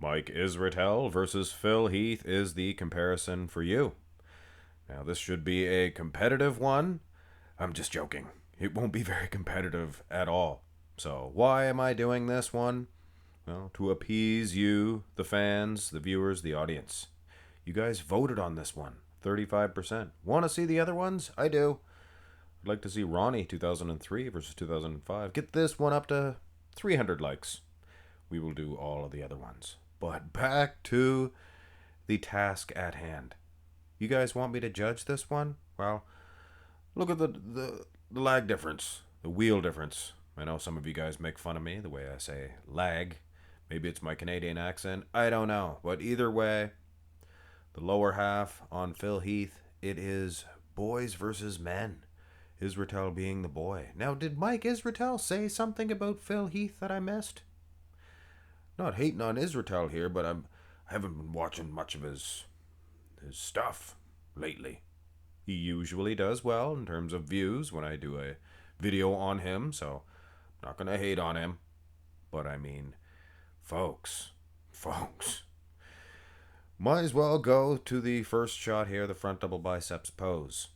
Mike Israetel versus Phil Heath is the comparison for you. Now, this should be a competitive one. I'm just joking. It won't be very competitive at all. So, why am I doing this one? Well, to appease you, the fans, the viewers, the audience. You guys voted on this one. 35%. Want to see the other ones? I do. I'd like to see Ronnie 2003 versus 2005. Get this one up to 300 likes. We will do all of the other ones. But back to the task at hand. You guys want me to judge this one? Well, look at the lag difference, the wheel difference. I know some of you guys make fun of me the way I say lag. Maybe it's my Canadian accent. I don't know. But either way, the lower half on Phil Heath, it is boys versus men. Israetel being the boy. Now, did Mike Israetel say something about Phil Heath that I missed? Not hating on Israetel here, but I haven't been watching much of his stuff lately. He usually does well in terms of views when I do a video on him, so I'm not going to hate on him. But I mean, folks, might as well go to the first shot here, the front double biceps pose.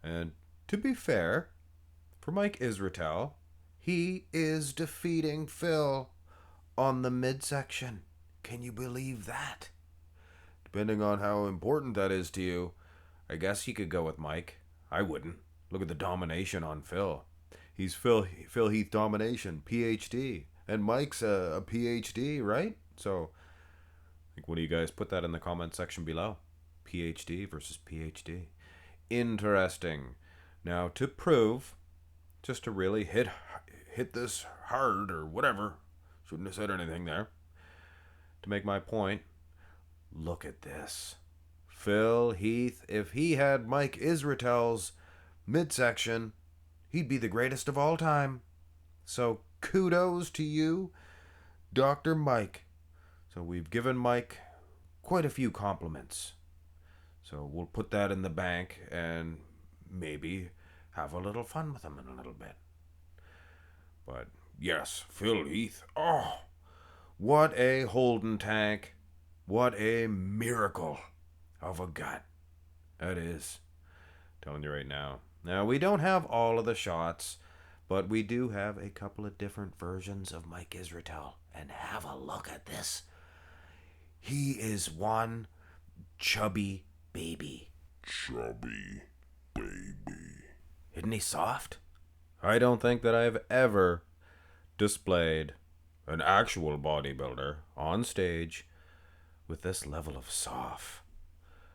And to be fair, for Mike Israetel, he is defeating Phil on the midsection. Can you believe that? Depending on how important that is to you, I guess you could go with Mike. I wouldn't. Look at the domination on Phil. He's Phil Heath domination, PhD. And Mike's a PhD, right? So, what do you guys put that in the comment section below? PhD versus PhD. Interesting. Now, to prove, just to really hit this hard or whatever, shouldn't have said anything there. To make my point, look at this. Phil Heath, if he had Mike Israetel's midsection, he'd be the greatest of all time. So kudos to you, Dr. Mike. So we've given Mike quite a few compliments. So we'll put that in the bank and maybe have a little fun with him in a little bit. But yes, Phil Heath. Oh, what a Holden tank. What a miracle of a gut. That is. Telling you right now. Now, we don't have all of the shots, but we do have a couple of different versions of Mike Israetel. And have a look at this. He is one chubby baby. Chubby baby. Isn't he soft? I don't think that I've ever displayed an actual bodybuilder on stage with this level of soft.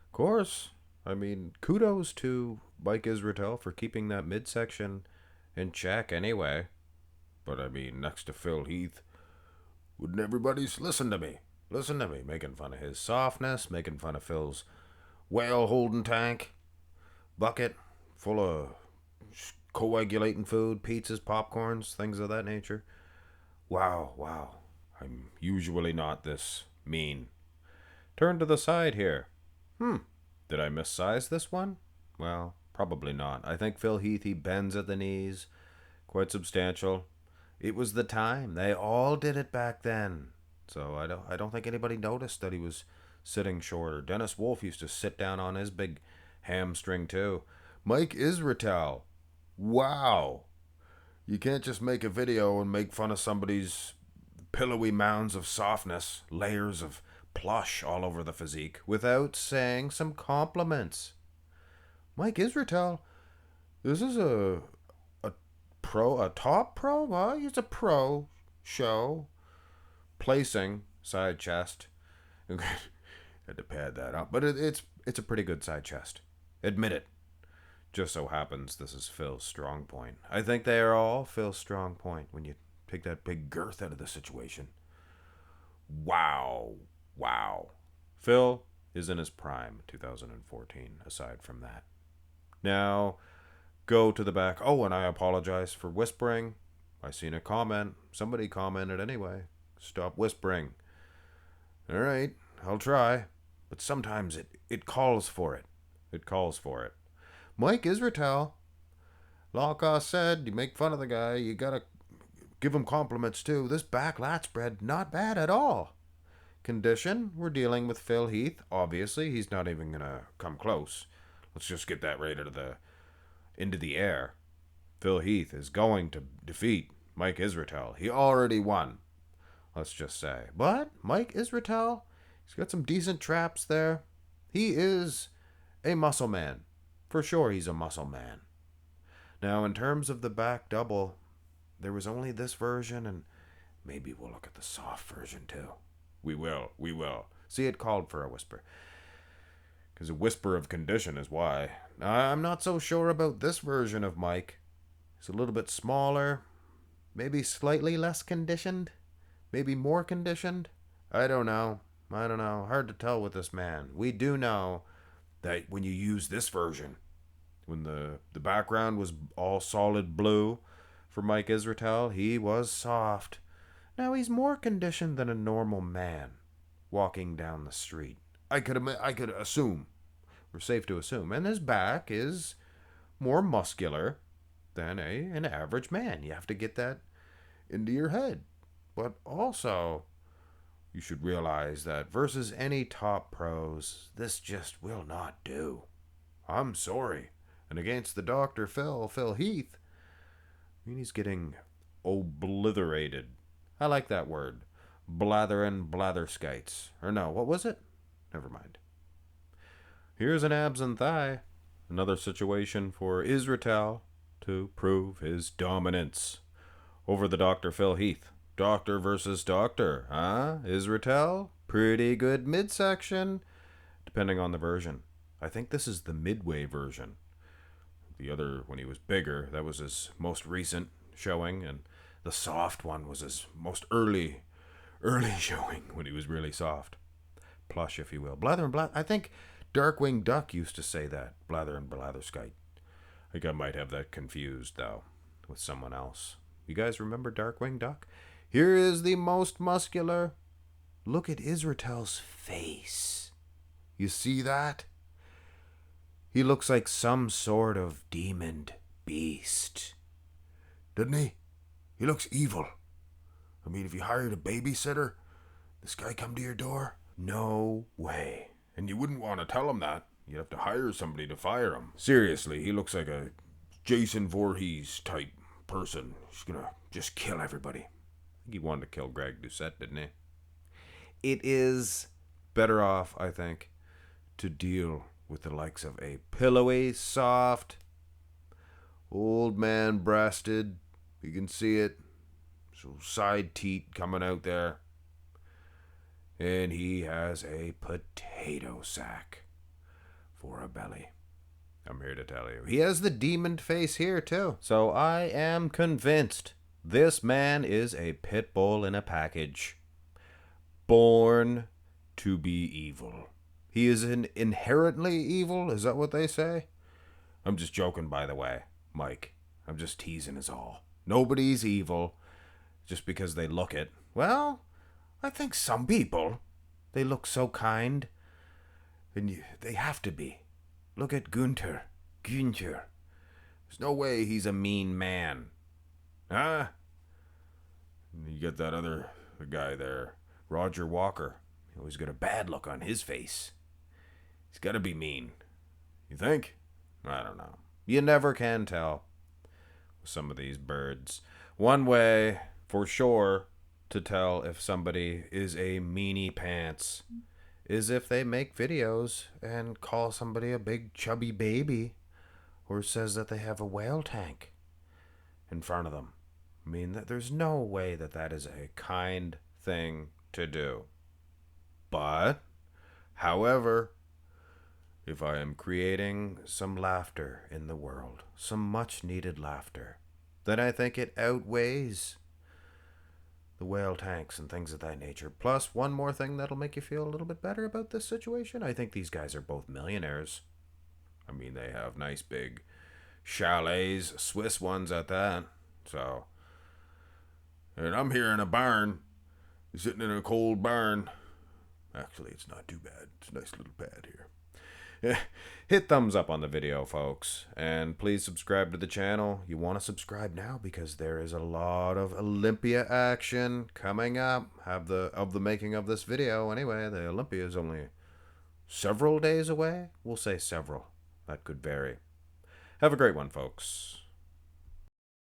Of course, I mean, kudos to Mike Israetel for keeping that midsection in check anyway. But I mean, next to Phil Heath, wouldn't everybody listen to me? Listen to me, making fun of his softness, making fun of Phil's whale holding tank, bucket full of coagulating food, pizzas, popcorns, things of that nature. Wow. I'm usually not this mean. Turn to the side here. Did I missize this one? Well, probably not. I think Phil Heath, he bends at the knees. Quite substantial. It was the time. They all did it back then. So I don't think anybody noticed that he was sitting shorter. Dennis Wolf used to sit down on his big hamstring too. Mike Israetel. Wow. You can't just make a video and make fun of somebody's pillowy mounds of softness, layers of plush all over the physique, without saying some compliments. Mike Israetel, this is a top pro? Well, he's a pro show. Placing, side chest. Had to pad that up. But it's a pretty good side chest. Admit it. Just so happens this is Phil's strong point. I think they are all Phil's strong point when you take that big girth out of the situation. Wow. Phil is in his prime, 2014, aside from that. Now, go to the back. Oh, and I apologize for whispering. I seen a comment. Somebody commented anyway. Stop whispering. All right, I'll try. But sometimes it calls for it. It calls for it. Mike Israetel, like I said, you make fun of the guy, you gotta give him compliments too. This back lat spread, not bad at all. condition. We're dealing with Phil Heath. Obviously, he's not even going to come close. Let's just get that right into the air. Phil Heath is going to defeat Mike Israetel. He already won, let's just say. But Mike Israetel, he's got some decent traps there. He is a muscle man. For sure, he's a muscle man. Now, in terms of the back double, there was only this version, and maybe we'll look at the soft version too. We will. See, it called for a whisper. Because a whisper of condition is why. I'm not so sure about this version of Mike. He's a little bit smaller, maybe slightly less conditioned, maybe more conditioned. I don't know. Hard to tell with this man. We do know that when you use this version, when the background was all solid blue for Mike Israetel, he was soft. Now he's more conditioned than a normal man walking down the street. I could assume. We're safe to assume. And his back is more muscular than an average man. You have to get that into your head. But also, you should realize that versus any top pros, this just will not do. I'm sorry. And against the Dr. Phil Heath, I mean, he's getting obliterated. I like that word. Blatherskites. Or no, what was it? Never mind. Here's an abs and thigh. Another situation for Israetel to prove his dominance over the Dr. Phil Heath. Doctor versus doctor, huh? Israetel? Pretty good midsection, depending on the version. I think this is the midway version. The other, when he was bigger, that was his most recent showing, and the soft one was his most early showing when he was really soft. Plush, if you will. Blather and blather. I think Darkwing Duck used to say that. Blather and blatherskite. I think I might have that confused, though, with someone else. You guys remember Darkwing Duck? Here is the most muscular. Look at Israetel's face. You see that? He looks like some sort of demoned beast. Doesn't he? He looks evil. I mean, if you hired a babysitter, this guy come to your door? No way. And you wouldn't want to tell him that. You'd have to hire somebody to fire him. Seriously, he looks like a Jason Voorhees type person. He's gonna just kill everybody. I think he wanted to kill Greg Doucette, didn't he? It is better off, I think, to deal with the likes of a pillowy, soft, old man breasted. You can see it. So side teat coming out there. And he has a potato sack for a belly. I'm here to tell you. He has the demon face here, too. So I am convinced this man is a pit bull in a package. Born to be evil. He is inherently evil? Is that what they say? I'm just joking, by the way, Mike. I'm just teasing is all. Nobody's evil just because they look it. Well, I think some people, they look so kind. And they have to be. Look at Günther. There's no way he's a mean man. Huh? You got that other guy there, Roger Walker. He always got a bad look on his face. He's got to be mean. You think? I don't know. You never can tell with some of these birds. One way, for sure, to tell if somebody is a meanie pants is if they make videos and call somebody a big chubby baby or says that they have a whale tank in front of them. I mean, there's no way that that is a kind thing to do. But, however, if I am creating some laughter in the world, some much needed laughter, then I think it outweighs the whale tanks and things of that nature. Plus, one more thing that'll make you feel a little bit better about this situation. I think these guys are both millionaires. I mean, they have nice big chalets, Swiss ones at that. So, and I'm here in a barn, sitting in a cold barn. Actually, it's not too bad. It's a nice little pad here. Hit thumbs up on the video, folks, and please subscribe to the channel. You want to subscribe now because there is a lot of Olympia action coming up. Of the making of this video, anyway. The Olympia is only several days away. We'll say several. That could vary. Have a great one, folks.